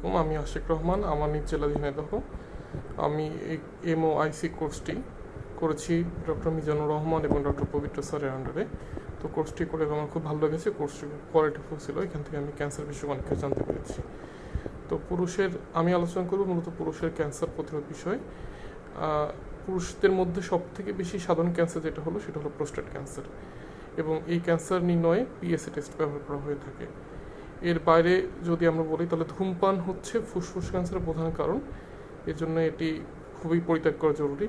আলাইকুম, আমি আশিক রহমান, আমার নিজ জেলা ঝিনাইদহ। আমি এই এমওআইসি কোর্সটি করেছি ডক্টর মিজানুর রহমান এবং ডক্টর পবিত্র স্যারের আন্ডারে। তো কোর্সটি করে আমার খুব ভালো লেগেছে, কোর্সটি খুব কোয়ালিটিফুল ছিল, এখান থেকে আমি ক্যান্সার বিষয়ে অনেক কিছু জানতে পেরেছি। তো আমি আলোচনা করব মূলত পুরুষের ক্যান্সার প্রতিরোধ বিষয়ে। পুরুষদের মধ্যে সব থেকে বেশি সাধারণ ক্যান্সার যেটা হলো সেটা হলো প্রোস্টেট ক্যান্সার, এবং এই ক্যান্সার নির্ণয়ে পিএসএ টেস্ট ব্যবহার করা হয়ে থাকে। এর বাইরে যদি আমরা বলি তাহলে ধূমপান হচ্ছে ফুসফুস ক্যান্সারের প্রধান কারণ, এর জন্য এটি খুবই পরিত্যাগ করা জরুরি।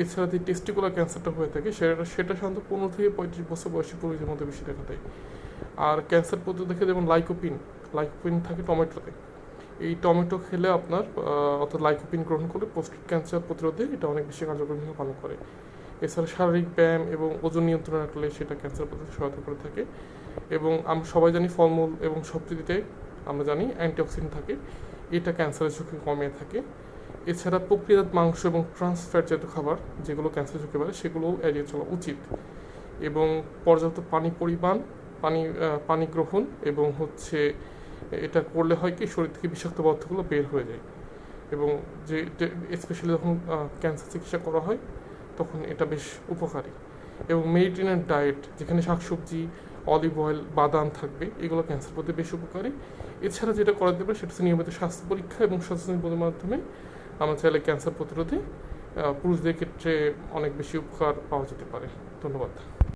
এছাড়া যে টেস্টিকুলার ক্যান্সারটা হয়ে থাকে সেটা সাধারণত 15 থেকে 35 বছর বয়সী পুরুষদের মধ্যে বেশি দেখা দেয়। আর ক্যান্সার প্রতিরোধে যেমন লাইকোপিন থাকে টমেটোতে, এই টমেটো খেলে আপনার অর্থাৎ লাইকোপিন গ্রহণ করলে প্রোস্টেট ক্যান্সার প্রতিরোধে এটা অনেক বেশি কার্যকর ভূমিকা পালন করে। এছাড়া শারীরিক ব্যায়াম এবং ওজন নিয়ন্ত্রণ রাখলে সেটা ক্যান্সার প্রতিরোধে সহায়তা করে থাকে। এবং আমরা সবাই জানি ফলমূল এবং সবজিতে আমরা জানি অ্যান্টিঅক্সিডেন্ট থাকে, এটা ক্যান্সারের ঝুঁকি কমিয়ে থাকে। এছাড়া প্রক্রিয়াজাত মাংস এবং ট্রান্স ফ্যাট জাতীয় খাবার যেগুলো ক্যান্সার ঝুঁকি বাড়ে সেগুলোও এড়িয়ে চলা উচিত। এবং পর্যাপ্ত পানি গ্রহণ এবং এটা করলে হয় কি শরীর থেকে বিষাক্ত পদার্থগুলো বের হয়ে যায়। এবং যে স্পেশালি যখন ক্যান্সার চিকিৎসা করা হয় তখন এটা বেশ উপকারী। এবং মেডিটেরিয়ান ডায়েট, যেখানে শাকসবজি, অলিভ অয়েল, বাদাম থাকবে, এগুলো ক্যান্সার প্রতি বেশ উপকারী। এছাড়া যেটা করা যেতে পারে সেটা হচ্ছে নিয়মিত স্বাস্থ্য পরীক্ষা এবং সচেতনতার মাধ্যমে আমরা চাইলে ক্যান্সার প্রতিরোধে পুরুষদের ক্ষেত্রে অনেক বেশি উপকার পাওয়া যেতে পারে। ধন্যবাদ।